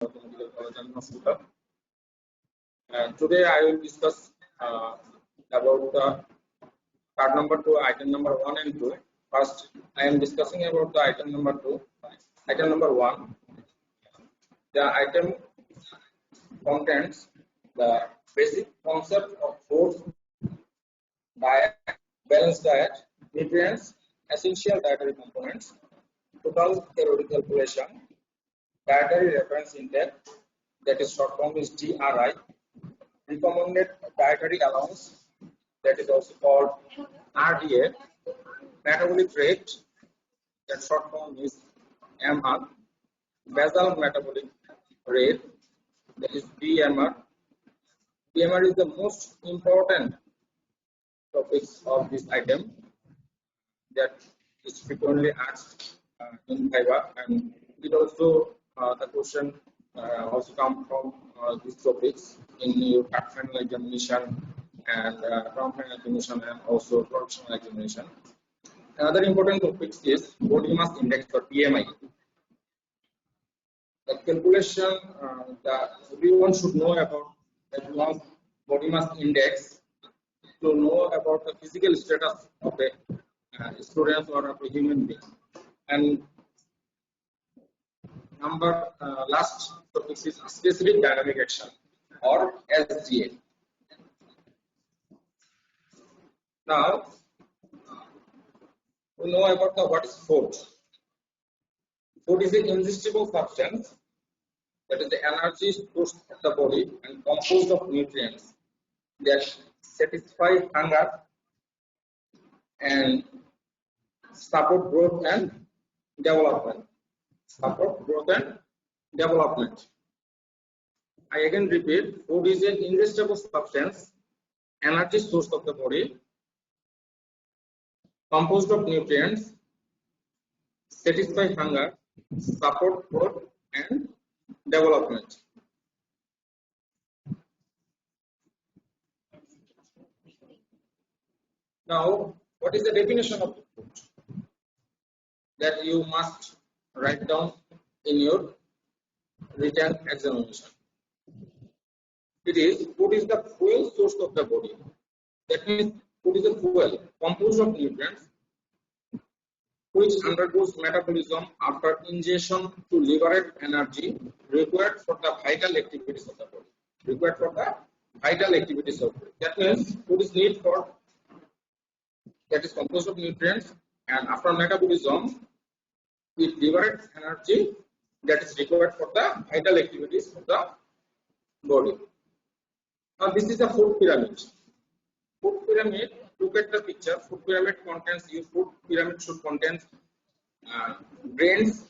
Medical College and Hospital. Today I will discuss about the part number 2, item number 1 and 2. First, I am discussing about the item number 2. Item number 1. The item contains the basic concept of food, diet, balanced diet, nutrients, essential dietary components, total calorie calculation, dietary reference intake, that is short form is DRI, recommended dietary allowance, that is also called RDA, metabolic rate, that short form is MR, basal metabolic rate, that is BMR. BMR is the most important topics of this item that is frequently asked in Viva, and it also the question also come from these topics in your final examination and final examination and also professional examination. Another important topic is body mass index or BMI. The calculation that everyone should know about that body mass index to know about the physical status of a student or of a human being. And last topic is specific dynamic action or SDA. Now we know about what is food. Food is an ingestible substance that is the energy source of the body and composed of nutrients that satisfy hunger and support growth and development. I again repeat, food is an ingestible substance, energy source of the body, composed of nutrients, satisfy hunger, support growth and development. Now, what is the definition of the food that you must write down in your written examination? It is food is the fuel source of the body. That means food is a fuel composed of nutrients which undergoes metabolism after ingestion to liberate energy required for the vital activities of the body. That means food is need for that is composed of nutrients, and after metabolism it liberates energy that is required for the vital activities of the body. Now this is a food pyramid. Look at the picture. Food pyramid should contain grains,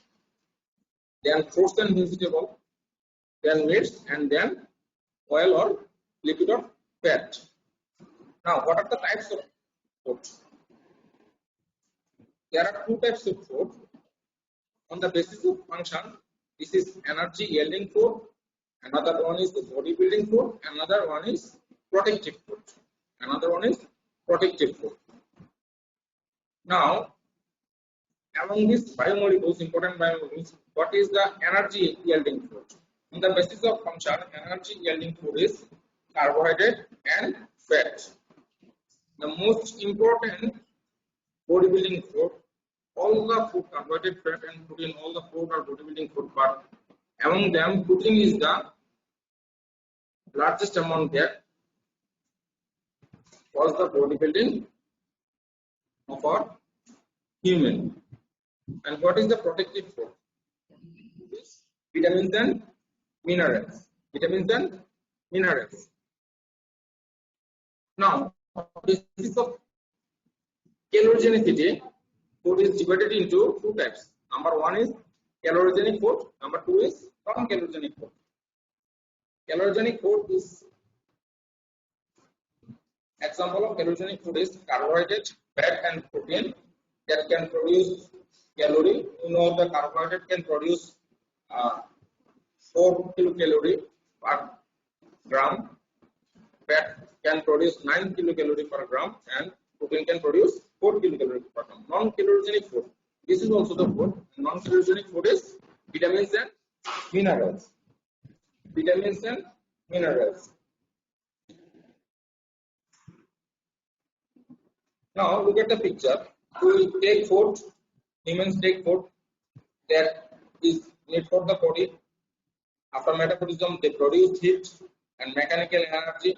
then fruits and vegetables, then meats, and then oil or liquid or fat. Now what are the types of food? There are two types of food. On the basis of function, this is energy yielding food, another one is the bodybuilding food, another one is protective food. Now, among these biomolecules, important biomolecules, what is the energy yielding food? On the basis of function, energy yielding food is carbohydrate and fat. The most important bodybuilding food, all the food, carbohydrate, fat and protein, all the food are bodybuilding food, but among them protein is the largest amount that was the bodybuilding of our human. And what is the protective food? Vitamins and minerals. Now, basis of calorigenicity, food is divided into two types. Number one is calorigenic food. Number two is non-calorigenic food. Calorigenic food is example of calorigenic food is carbohydrate, fat and protein that can produce calorie. You know the carbohydrate can produce 4 kilocalorie per gram, fat can produce 9 kilocalorie per gram, and protein can produce 4 kilocalorie per gram. Non-calorigenic food. This is also the food. Non-calorigenic food is vitamins and minerals. vitamins and minerals. Now look at the picture. We take food, humans take food that is need for the body. After metabolism, they produce heat and mechanical energy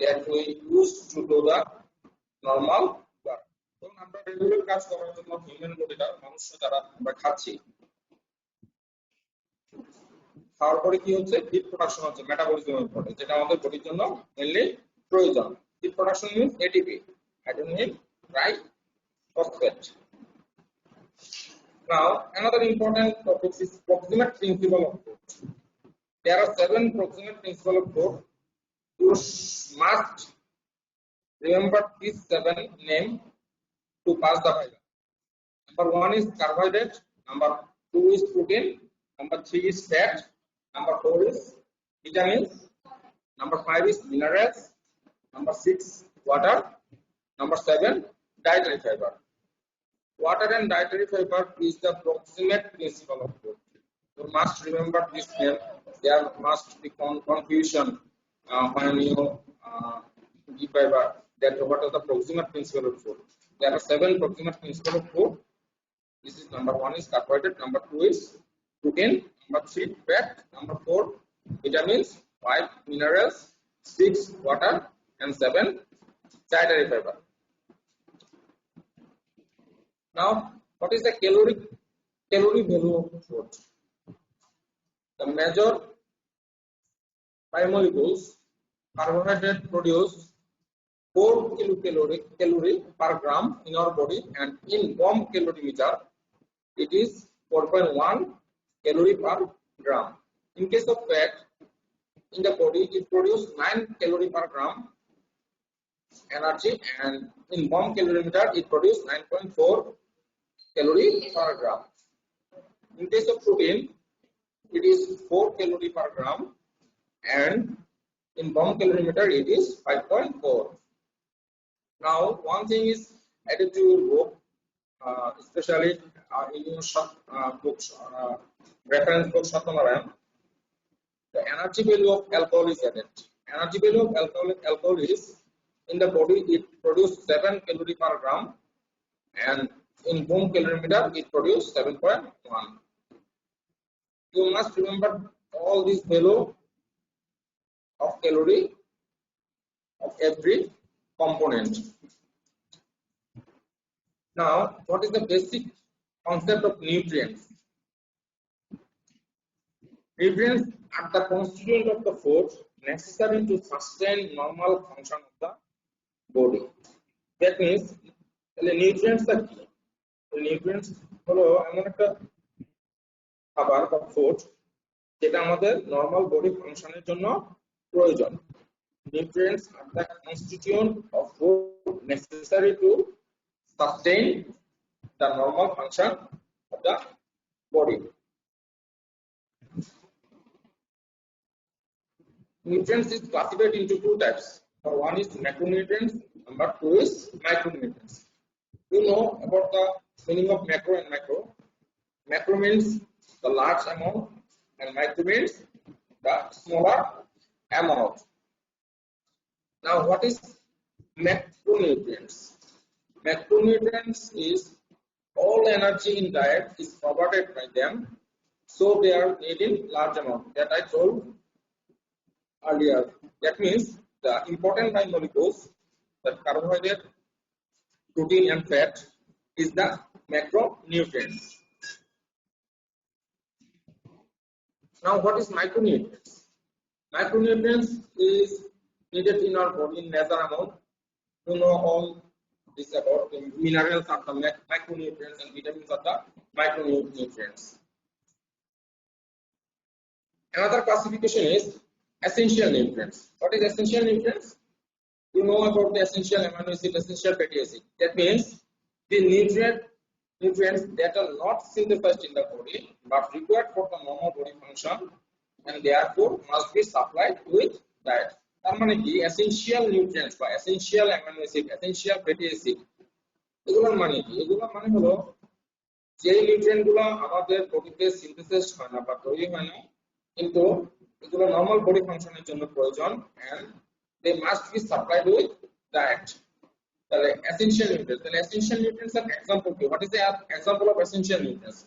that we use to do the normal work. So আমরা regular কাজ করার জন্য human বডিটা মানুষ দ্বারা আমরা খাচ্ছি, খাওয়ার পরে কি হচ্ছে, হিট প্রোডাকশন হচ্ছে মেটাবলিজমের ফলে, যেটা আমাদের বডির জন্য মেইনলি প্রয়োজন। Heat production means ATP, hydrogen triphosphate. Now another important topic is proximate principle of food. There are 7 proximate principles of food. You must remember these 7 names to pass the viva. Number 1 is carbohydrate, number 2 is protein, number 3 is fat, number 4 is vitamins, number 5 is minerals, number 6 water, number 7 dietary fiber. Water and dietary fiber is the proximate principle of food. You must remember this name. There must be confusion when you give fiber. That what is the proximate principle of food? There are 7 proximate principles of food. This is number 1 is carbohydrate, number 2 is protein, number 3 fat, number 4 vitamins, 5 minerals, 6 water, and 7 dietary fiber. Now, what is the calorie value of food? The major biomolecules, carbohydrate produce 4 kilocalorie per gram in our body, and in bomb calorimeter, it is 4.1 calorie per gram. In case of fat, in the body, it produces 9 calorie per gram energy, and in bomb calorimeter, it produces 9.4 calorie per gram. In case of protein, it is 4 calorie per gram, and in bomb calorimeter it is 5.4. Now, one thing is added to your book, especially in your books, reference book Satamaran. The energy value of alcohol is added. Energy value of alcohol is, in the body it produces 7 calorie per gram, and in bomb calorimeter it produces 7.1. You must remember all these value of calorie of every component. Now, what is the basic concept of nutrients? Nutrients are the constituent of the food necessary to sustain normal function of the body. That means, the nutrients are key. The nutrients হলো এমন একটা খাবার বা food যেটা আমাদের normal body ফাংশনের জন্য প্রয়োজন। Nutrients are the constituent of food necessary to sustain the normal function of the body. Nutrients is classified into 2 types. Number 1 is macronutrients, number 2 is micronutrients. You know about the meaning of macro and micro. Macro means the large amount, and micro means the smaller amount. Now, what is macronutrients? Macronutrients is all energy in diet is provided by them, so they are needed in large amount. That I told earlier. That means the important biomolecules, that carbohydrate, protein, and fat, is the macronutrients. Now, what is micronutrients? Micronutrients is needed in our body in lesser amount. You know all this about the minerals are the macronutrients and vitamins are the micronutrients. Another classification is essential nutrients. What is essential nutrients? You know about the essential amino acid, essential fatty acid. That means the nutrients that are not synthesized in the body but required for the normal body function, and therefore must be supplied with diet. তার মানে কি essential nutrients বা essential amino acid, essential fatty acid, এগুলোর মানে কি? এগুলোর মানে হলো যে নিউট্রিয়েন্ট গুলো আমাদের বডিতে সিনথেসাইজ হয় না বা তৈরি হয় না, কিন্তু এগুলো নরমাল বডি ফাংশনের জন্য প্রয়োজন and they must be supplied with diet. তাহলে essential nutrients, তাহলে essential nutrients এর example কি? What is the example of essential nutrients?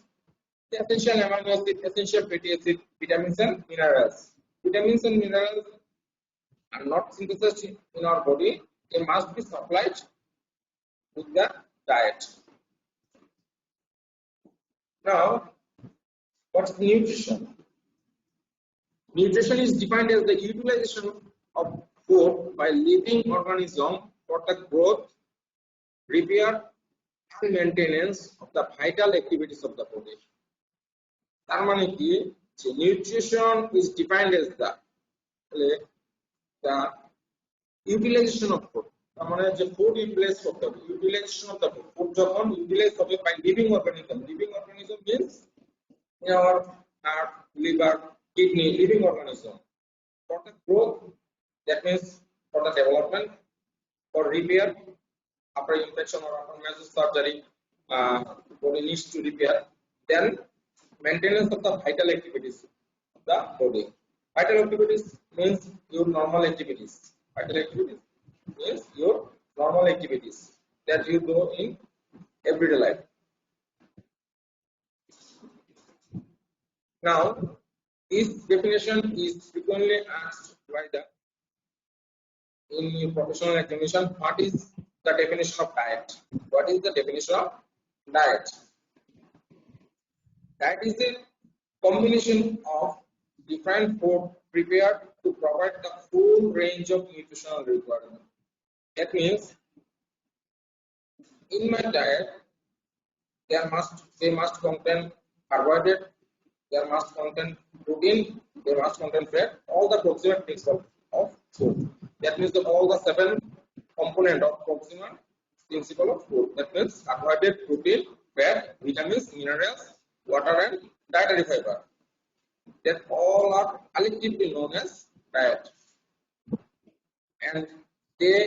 The essential amino acid, essential fatty acid, vitamins and minerals. Vitamins and minerals are not synthesized in our body, they must be supplied with the diet. Now, what's nutrition? Nutrition is defined as the utilization of food by living organism for the growth, repair and maintenance of the vital activities of the body. তার মানে কি যে nutrition is defined as the utilization of food. তার মানে যে food utilize করতে হবে, utilization of the food যখন utilize হবে by living organism. Living organism means in our heart, liver, kidney, living organism. For the growth, that means for the development, for repair after infection or after major surgery, body needs to repair. Then maintenance of the vital activities of the body. Vital activities means your normal activities. Vital activities means your normal activities that you do in everyday life. Now, this definition is frequently asked by the in professional examination. What is the definition of diet? What is the definition of diet? Diet is a combination of different food prepared to provide the full range of nutritional requirements. That means, in my diet, they must contain carbohydrate, they must contain protein, they must contain fat, all the proximate principles of food. That means all the 7 components of proximate principle of food. That means carbohydrate, protein, fat, vitamins, minerals, water and dietary fiber. That all are collectively known as diet. And they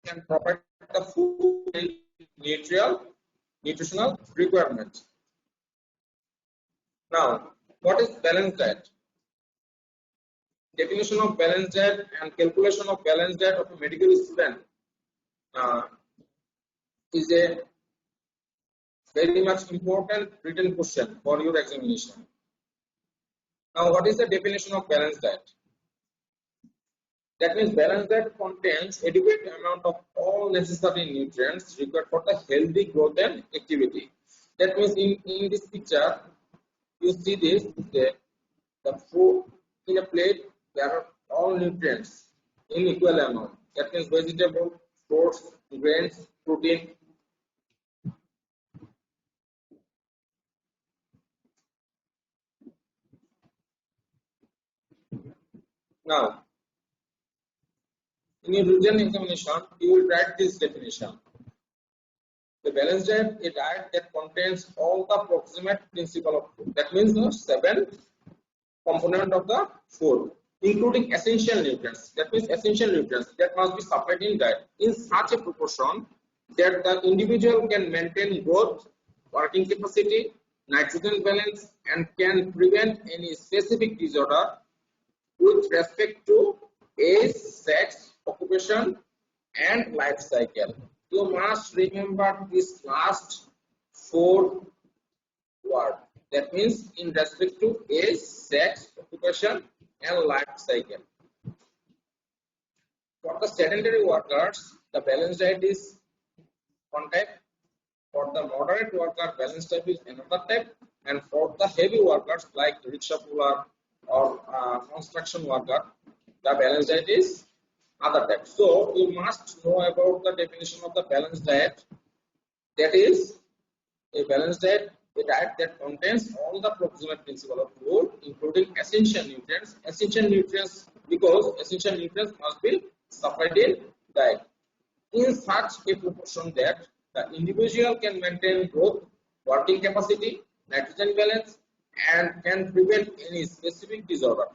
can provide the food and nutritional requirements. Now, what is balanced diet? Definition of balanced diet and calculation of balanced diet of a medical student is a very much important written question for your examination. Now, what is the definition of balanced diet? That means balanced diet contains adequate amount of all necessary nutrients required for the healthy growth and activity. That means in this picture, you see this, the food in a plate, there are all nutrients in equal amount. That means vegetable, fruits, grains, protein. Now, in your written examination, you will write this definition. The balanced diet, a diet that contains all the proximate principle of food. That means the 7 components of the food, including essential nutrients. That means essential nutrients that must be supplied in diet in such a proportion that the individual can maintain growth, working capacity, nitrogen balance, and can prevent any specific disorder with respect to age, sex, occupation, and life cycle. You must remember this last 4 words. That means in respect to age, sex, occupation, and life cycle. For the sedentary workers, the balanced diet is one type. For the moderate worker, balanced diet is another type. And for the heavy workers like rickshaw puller or construction worker, the balanced diet is other type. So you must know about the definition of the balanced diet. That is a balanced diet, a diet that contains all the proximate principle of food, including essential nutrients. Essential nutrients because essential nutrients must be supplied in diet in such a proportion that the individual can maintain growth, working capacity, nitrogen balance, and can prevent any specific disorder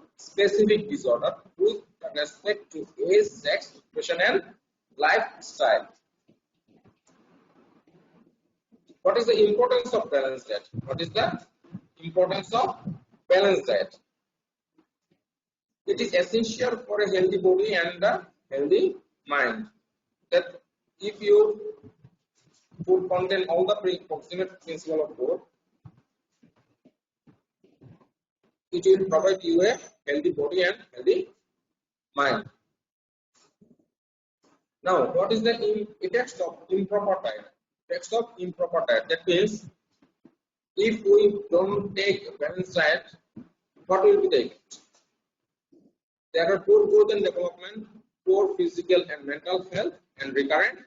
with respect to age, sex, occupation, and lifestyle. What is the importance of balanced diet? What is the importance of balanced diet? it is essential for a healthy body and a healthy mind that if your food contain all the proximate principle of food, it will provide you a healthy body and healthy mind. Now, what is the effects of improper diet? Effects of improper diet. That means, if we don't take balanced diet, what will be the effect? There are poor growth and development, poor physical and mental health, and recurrent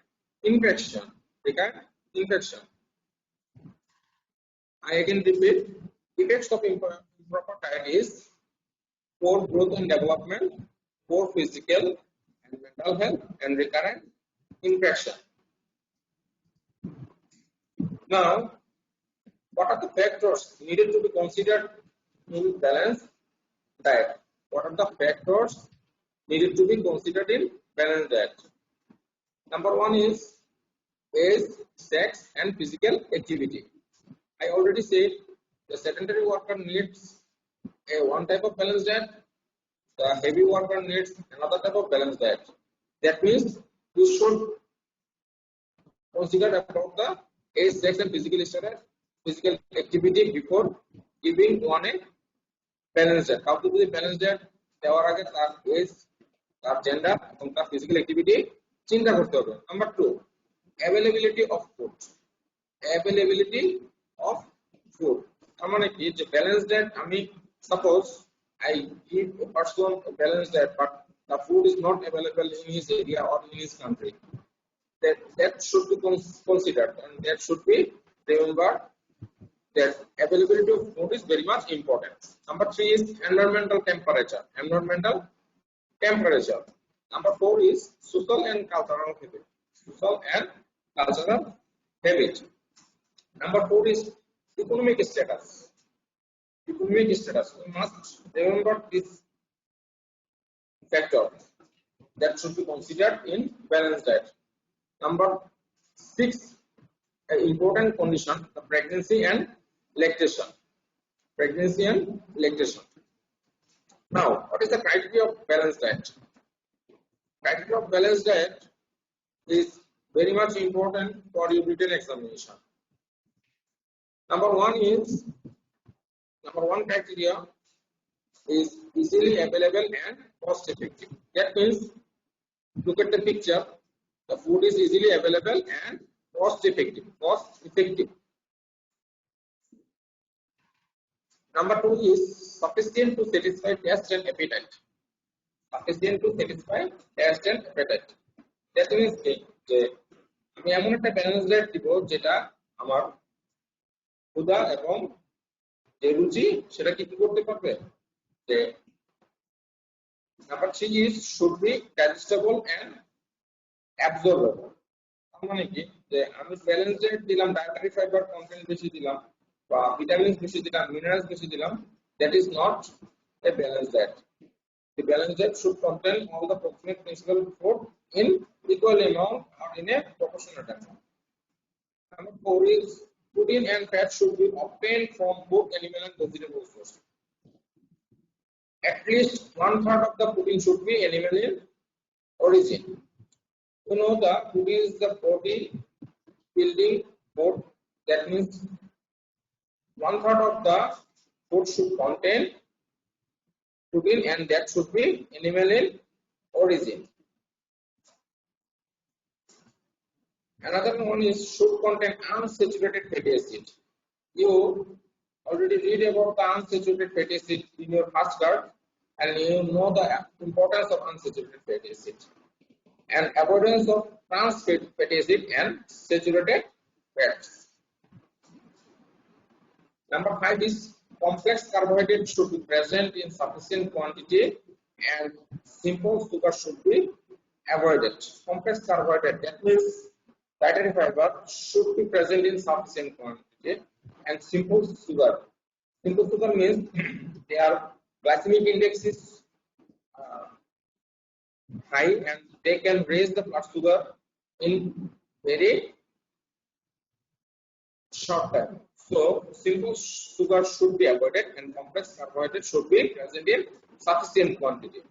infection. Recurrent infection. I again repeat, effects of improper diet is poor growth and development, poor physical and mental health, and recurrent infection. Now, what are the factors needed to be considered in balanced diet? What are the factors needed to be considered in balanced diet? Number one is age, sex, and physical activity. I already said the sedentary worker needs one type of balanced diet, the heavy worker needs another type of balanced diet. That means you should consider about the age, sex, and physical activity before giving one a balanced diet. How to do the balanced diet? দেওয়ার আগে তার age, তার gender এবং তার physical activity চিন্তা করতে হবে। Number 2, availability of food. Availability of food. তার মানে কি যে ব্যালেন্স ডায়েট, আমি suppose I give a person a balanced diet but the food is not available in his area or in his country. That should be considered, and that should be remembered that availability of food is very much important. Number 3 is environmental temperature. Environmental temperature. Number 4 is social and cultural habit. Social and cultural habit. Number 4 is economic status. Economic status. We must remember this factor that should be considered in balanced diet. Number 6, an important condition, the pregnancy and lactation. Pregnancy and lactation. Now, what is the criteria of balanced diet? Criteria of balanced diet is very much important for your written examination. Number 1 criteria is easily available and cost effective. That means, look at the picture. The food is easily available and cost effective. Number 2 is sufficient to satisfy taste and appetite. Sufficient to satisfy taste and appetite. That means যে আমি এমন একটা balance diet দিব যেটা আমার ক্ষুধা এবং যে রুচি সেটা কি করতে পারবে। যে number 3 is should be digestible and absorbable. তার মানে কি যে আমি ব্যালেন্স ডায়েট দিলাম, ডায়েটারি ফাইবার কন্টেন্ট বেশি দিলাম বা ভিটামিনস বেশি দিলাম, মিনারেলস বেশি দিলাম, that is not a balanced diet. The balanced diet should contain all the proximate principle of food in equal amount or in a proportionate amount. Number 4 is protein and fat should be obtained from both animal and vegetable sources. At least 1/3 of the protein should be animal in origin. You know the protein is the protein building food. That means 1/3 of the food should contain protein and that should be animal in origin. Another one is should contain unsaturated fatty acid. You already read about the unsaturated fatty acid in your first card, and you know the importance of unsaturated fatty acid and avoidance of trans fatty acid and saturated fats. Number 5 is complex carbohydrate should be present in sufficient quantity and simple sugar should be avoided. Complex carbohydrate, that means dietary fiber, should be present in sufficient quantity, and simple sugar. Simple sugar means their glycemic index is high and they can raise the blood sugar in very short time. So simple sugar should be avoided and complex carbohydrate should be present in sufficient quantity.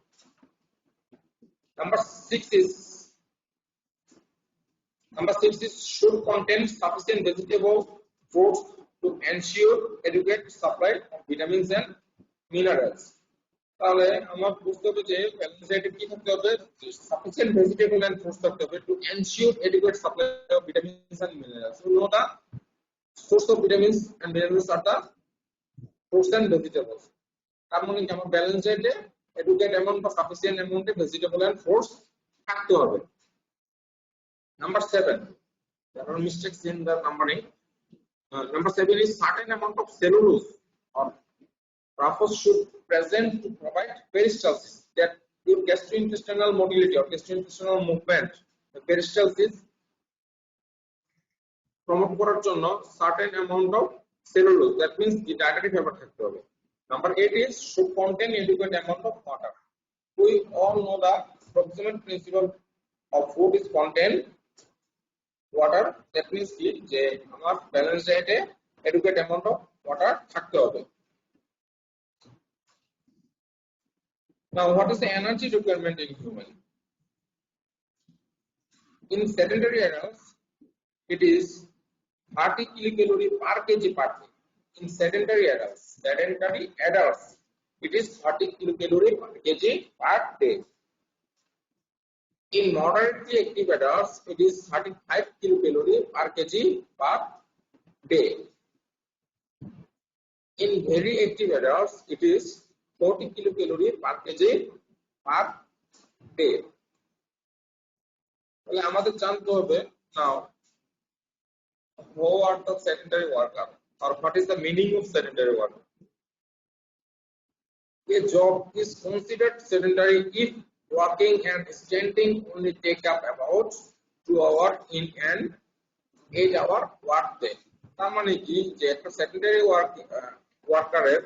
Number 6 is should contain sufficient vegetable fruits to ensure adequate supply of vitamins and minerals. তাহলে আমরা বুঝতে হবে যে balance ডায়েটে কি থাকতে হবে, sufficient vegetable and fruits থাকতে হবে to ensure adequate supply of vitamins and minerals. So know the source of vitamins and minerals are the fruits and vegetables. তার মানে কি আমার ব্যালেন্স ডায়েটে adequate amount বা sufficient amount of vegetable and fruits থাকতে হবে. Number 7, there are mistakes in the numbering. Number 7 is certain amount of cellulose or rufous should present to provide peristalsis, that your gastrointestinal motility or gastrointestinal movement, the peristalsis promote করার জন্য certain amount of cellulose, that means the dietary fiber থাকতে হবে. Number 8 is should contain adequate amount of water. We all know the approximate principle of food is contain water, that means যে আমার balance ডায়েটে adequate amount of water থাকতে হবে. Now, what is the energy requirement in human? In sedentary adults, it is 30 kilocalorie per kg per day. In sedentary adults, it is 30 kilocalorie per kg per day. In moderately active adults, it is 35 kilocalorie per kg per day. In very active adults, it is 40 kilocalorie per kg per day. তাহলে আমাদের জানতে হবে now who are the sedentary worker or what is the meaning of sedentary worker. A job is considered sedentary if walking and standing only take up about 2 hours in an 8-hour work day. তার মানে কি যে একটা sedentary ওয়ার্কারের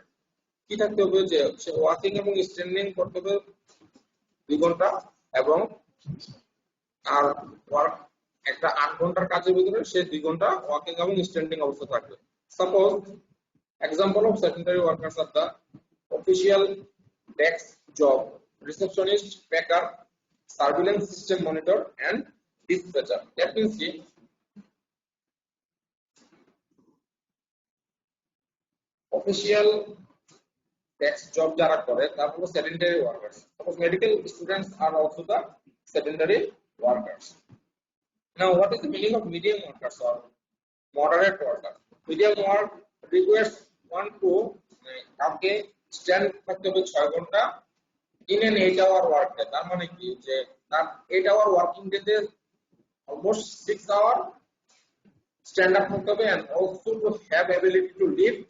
কি থাকতে হবে যে সে walking এবং স্ট্যান্ডিং করতে হবে 2 ঘন্টা এবং আর ওয়ার্ক একটা 8 ঘন্টার কাজের ভিতরে সে 2 ঘন্টা ওয়াকিং এবং স্ট্যান্ডিং অবস্থা থাকবে. Suppose example of sedentary workers are the official desk job, receptionist, packer, surveillance system monitor and dispatcher. That means official desk job jara kore tar holo sedentary workers. Suppose medical students are also the sedentary workers. Now, what is the meaning of medium workers or moderate workers? Medium work requires 1 to কাউকে stand থাকতে হবে 6 ঘন্টা in an 8-hour work day. তার মানে কি যে তার 8-hour working day তে almost 6 hour stand up থাকতে হবে and also to have ability to lift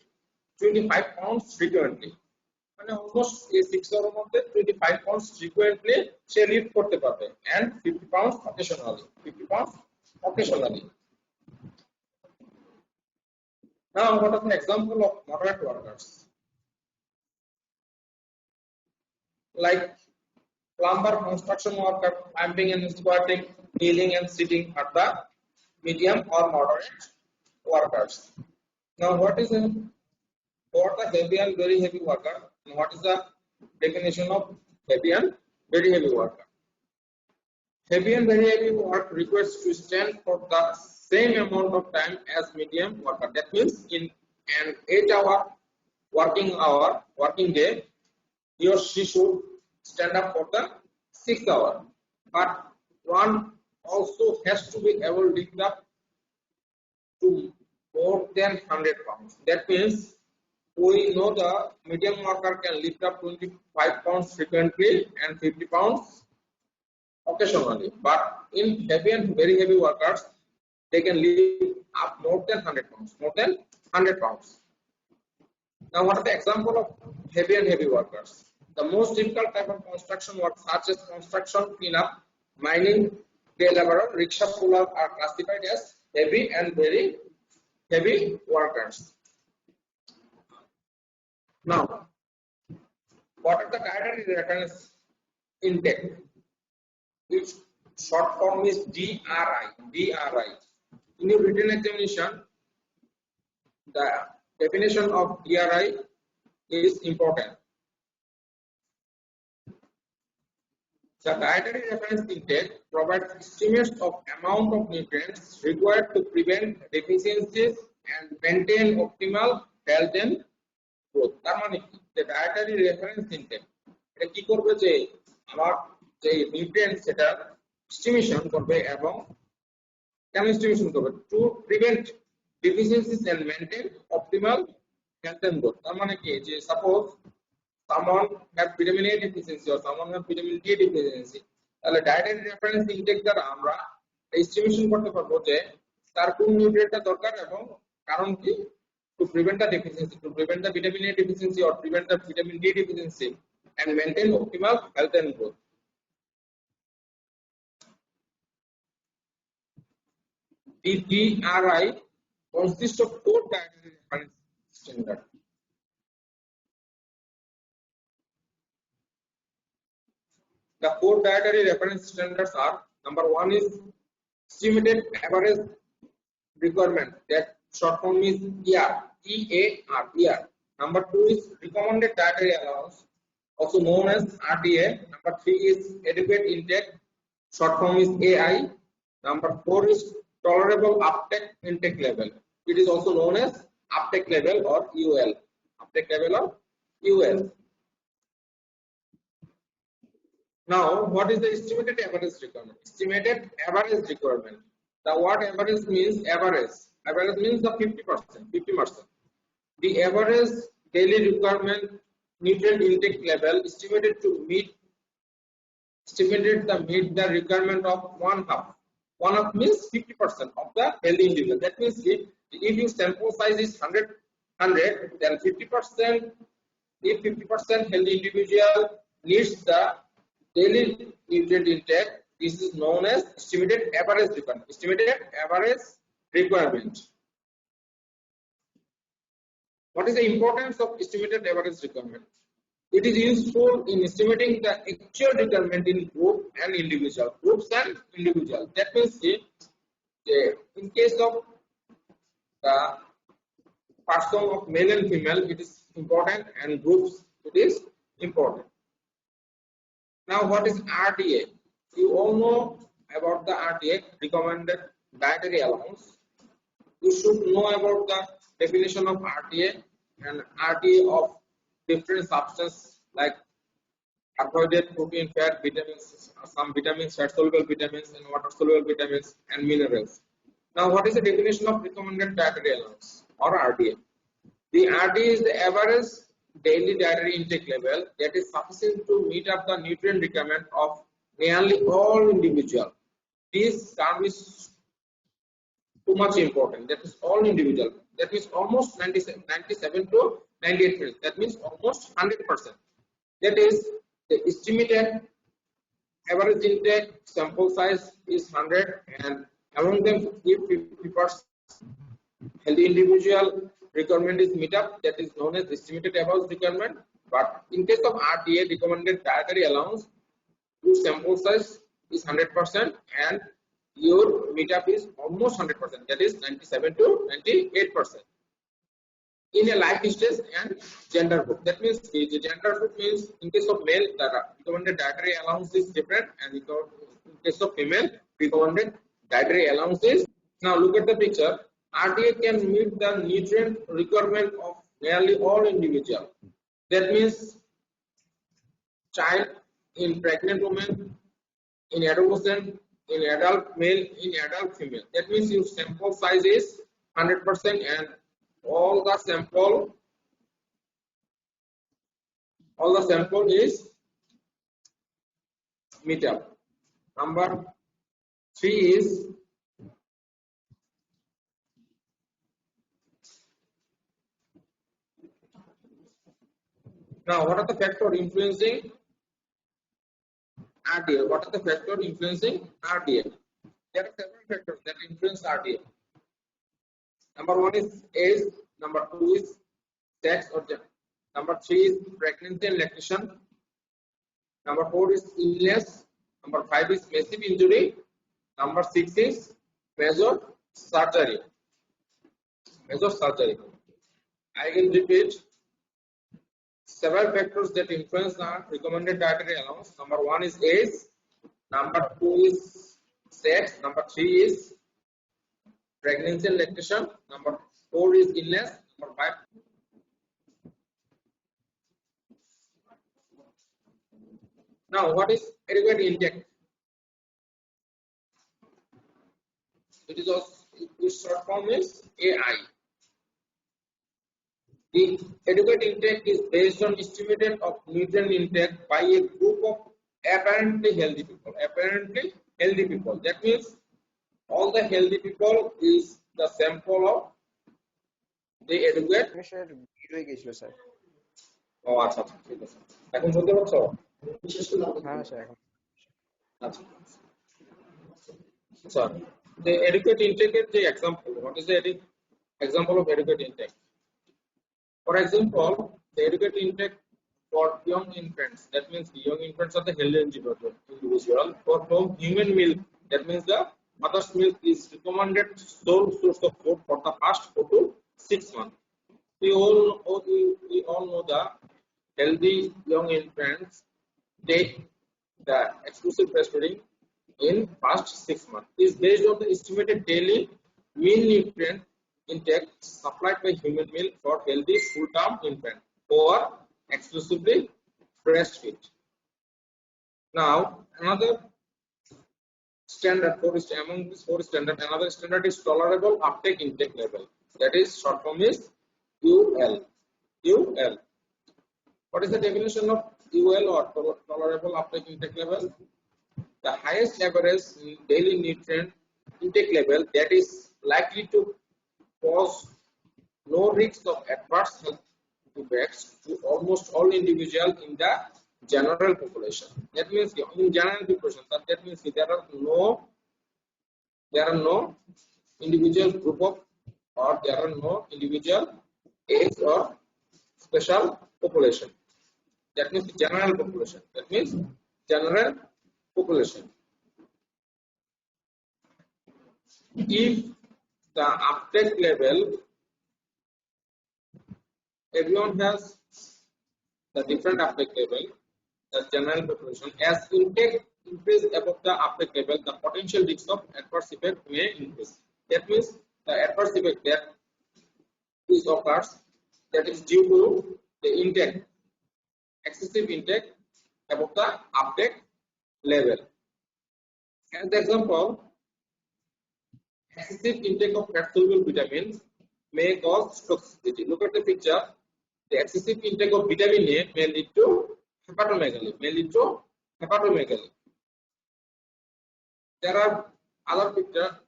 25 pounds frequently. মানে almost 6 hour এর মধ্যে 25 pounds frequently সে লিফট করতে পারবে and 50 pounds occasionally. Now, what is an example of moderate workers? Like plumber, construction worker, climbing and squatting, kneeling and sitting are the medium or moderate workers. Now, what is the heavy and very heavy worker? And what is the definition of heavy and very heavy worker? Heavy and very heavy work requires to stand for the same amount of time as medium worker. That means in an 8-hour working day, he or she should stand up for the 6 hour, but one also has to be able to lift up to more than 100 pounds. That means we know the medium worker can lift up 25 pounds frequently and 50 pounds occasionally, but in heavy and very heavy workers they can lift up more than 100 pounds. Now, what are the example of heavy and heavy workers? The most difficult type of construction work, such as construction, cleanup, mining, day laborer, rickshaw puller, are classified as heavy and very heavy workers. Now, what are the dietary reference intake? Its short form is DRI. In your written examination, the definition of DRI is important. The dietary reference intake provides estimates of amount of nutrients required to prevent deficiencies and maintain optimal health and growth. তার মানে কি যে dietary reference intake এটা কি করবে যে আমার যে নিউট্রিয়েন্ট সেটা এস্টিমেশন করবে এবং কেন এস্টিমেশন করবে to prevent deficiencies and maintain optimal health and growth. তার মানে কি যে suppose someone have vitamin A deficiency or someone have vitamin D deficiency তাহলে ডায়েটারি রেফারেন্স ইনটেক দ্বারা আমরা এস্টিমেশন করতে পারবো যে তার কোন নিউট্রিয়েন্টটা দরকার এবং কারণ কি to prevent the deficiency, to prevent the vitamin A deficiency or prevent the vitamin D deficiency and maintain optimal health and growth. The DRI consists of 4 dietary reference standards. The 4 dietary reference standards are: number 1 is estimated average requirement, that short form is EAR, EAR. Number 2 is recommended dietary allowance, also known as RDA. Number 3 is adequate intake, short form is AI. Number 4 is tolerable uptake intake level. It is also known as uptake level or UL. Uptake level or UL. Now, what is the estimated average requirement? Estimated average requirement. The word average means average. Average means the 50%. 50%. The average daily requirement nutrient intake level estimated to meet the requirement of 1/2. 1/2 means 50% of the healthy individual. That means if your sample size is 100, then 50%. If 50% healthy individual needs the daily nutrient intake, this is known as estimated average requirement. Estimated average requirement. What is the importance of estimated average requirement? It is useful in estimating the actual requirement in group and individual. Groups and individual. That means in case of the person of male and female, it is important, and groups it is important. Now, what is RDA? You all know about the RDA, recommended dietary allowance. You should know about the definition of RDA and RDA of different substances like carbohydrate, protein, fat, vitamins, some vitamins, fat-soluble vitamins, and water-soluble vitamins, and minerals. Now, what is the definition of recommended dietary allowance or RDA? The RDA is the average daily dietary intake level that is sufficient to meet up the nutrient requirement of nearly all individuals. This term is too much important. That is all individual. That means almost 97 to 98%. That means almost 100%. That is the estimated average intake sample size is 100, and among them if 50% healthy individual requirement is meet up, that is known as estimated average requirement. But in case of RDA, recommended dietary allowance, your sample size is 100% and your meetup is almost 100%, that is 97 to 98%. In a life stage and gender group, that means the gender group means in case of male, the recommended dietary allowance is different, and in case of female, recommended dietary allowance is. Now look at the picture. RDA can meet the nutrient requirement of nearly all individuals. That means child, in pregnant woman, in adolescent, in adult male, in adult female. That means your sample size is 100%, and all the sample is meet up. Number 3 is now what are the factors influencing RDA? What are the factors influencing RDA? There are several factors that influence RDA. Number 1 is age. Number 2 is sex or gender. Number 3 is pregnancy and lactation. Number 4 is illness. Number 5 is massive injury. Number 6 is major surgery. Major surgery. I will repeat. Several factors that influence the recommended dietary allowance. Number 1 is age. Number 2 is sex. Number 3 is pregnancy and lactation. Number 4 is illness. Number 5. Now, what is adequate intake? It is also, its short form is AI. The adequate intake is based on estimated of nutrient intake by a group of apparently healthy people. Apparently healthy people. That means all the healthy people is the sample of the adequate. Oh, আচ্ছা আচ্ছা ঠিক আছে এখন বলতে পারছো হ্যাঁ sir এখন আচ্ছা sir the adequate intake is the example. What is the example of adequate intake? For example, the adequate intake for young infants, that means the young infants are the healthy individual. For whom human milk, that means the mother's milk is recommended sole source of food for the first 4 to 6 months. We all know the healthy young infants take the exclusive breastfeeding in first 6 months. It is based on the estimated daily mean nutrient intake supplied by human milk for healthy full-term infant or exclusively breastfeed. Now, another standard among these 4 standards, another standard is tolerable uptake intake level. That is short form is UL. UL. What is the definition of UL or tolerable uptake intake level? The highest average daily nutrient intake level that is likely to cause no risk of adverse health effects to almost all individuals in the general population. That means in general population, that means there are no individual group of or there are no individual age or special population. That means the general population. That means general population. If the uptake level, everyone has the different uptake level, the general population, as intake increase above the uptake level, the potential risk of adverse effect may increase. That means the adverse effect that is occurs, that is due to the intake, excessive intake above the uptake level. As the example, excessive intake of fat soluble vitamins may cause toxicity. Look at the picture. The excessive intake of vitamin A may lead to hepatomegaly. There are other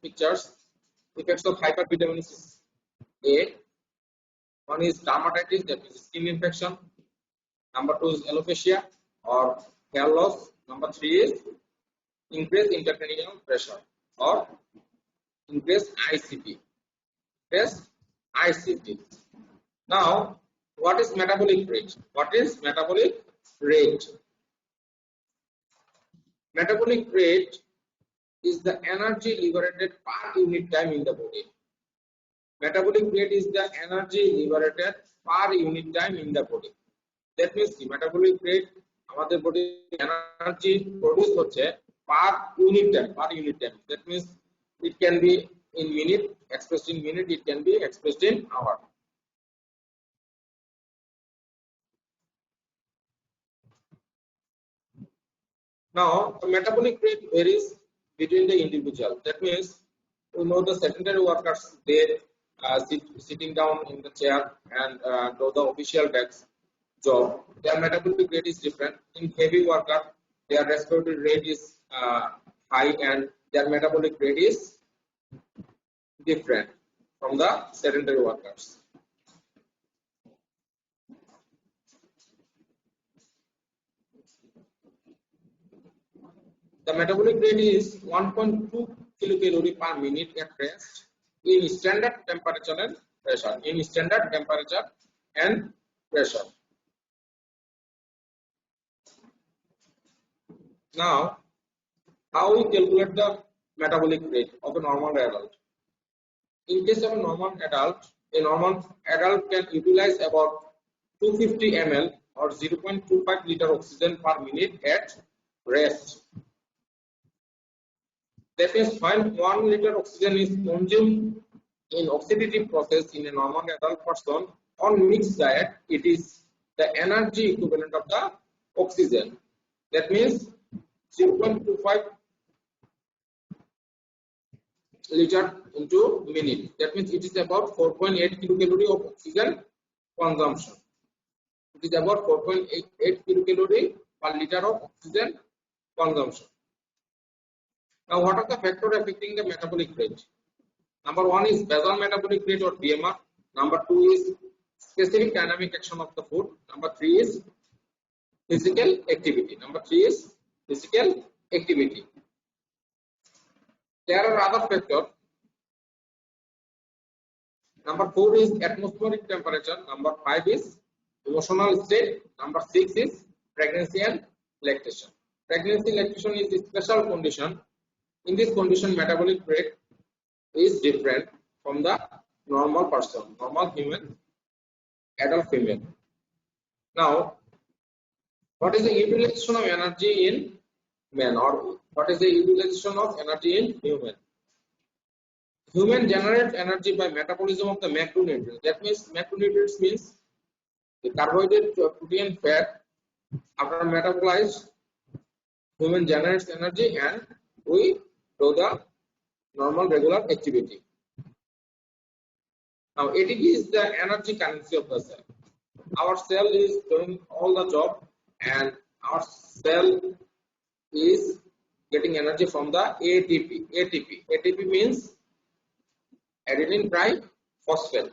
pictures. Effects of hypervitaminous A. One is dermatitis, that is skin infection. Number 2 is alopecia or hair loss. Number 3 is increased intracranial pressure or increased ICP. Now, what is metabolic rate? Metabolic rate is the energy liberated per unit time in the body. Metabolic rate is the energy liberated per unit time in the body. That means the metabolic rate, আমাদের body energy produce হচ্ছে per unit time. That means it can be in minute, expressed in minute, it can be expressed in hour. Now, the metabolic rate varies between the individual. That means we know the sedentary workers, they sitting down in the chair and do the official desk job. Their metabolic rate is different. In heavy worker, their respiratory rate is high and their metabolic rate is different from the sedentary workers. The metabolic rate is 1.2 kilocalorie per minute at rest in standard temperature and pressure. Now, how we calculate the metabolic rate of a normal adult? In case of a normal adult can utilize about 250 ml or 0.25 liter oxygen per minute at rest. That means when 1 liter oxygen is consumed in oxidative process in a normal adult person on mixed diet, it is the energy equivalent of the oxygen. That means 0.25 liter into minute. That means it is about 4.8 kilocalorie of oxygen consumption. It is about 4.8 kilocalorie per liter of oxygen consumption. Now, what are the factors affecting the metabolic rate? Number 1 is basal metabolic rate or BMR. Number 2 is specific dynamic action of the food. Number 3 is physical activity. Number 3 is physical activity. There are other factors. Number 4 is atmospheric temperature. Number 5 is emotional state. Number 6 is pregnancy and lactation. Pregnancy lactation is a special condition. In this condition, metabolic rate is different from the normal person, normal human, adult female. Now, what is the utilization of energy in men, or what is the utilization of energy in human? Human generates energy by metabolism of the macronutrients. That means macronutrients means the carbohydrate, protein, fat. After metabolized, human generates energy and we do the normal regular activity. Now ATP is the energy currency of the cell. Our cell is doing all the job and our cell is getting energy from the ATP. ATP means adenine triphosphate.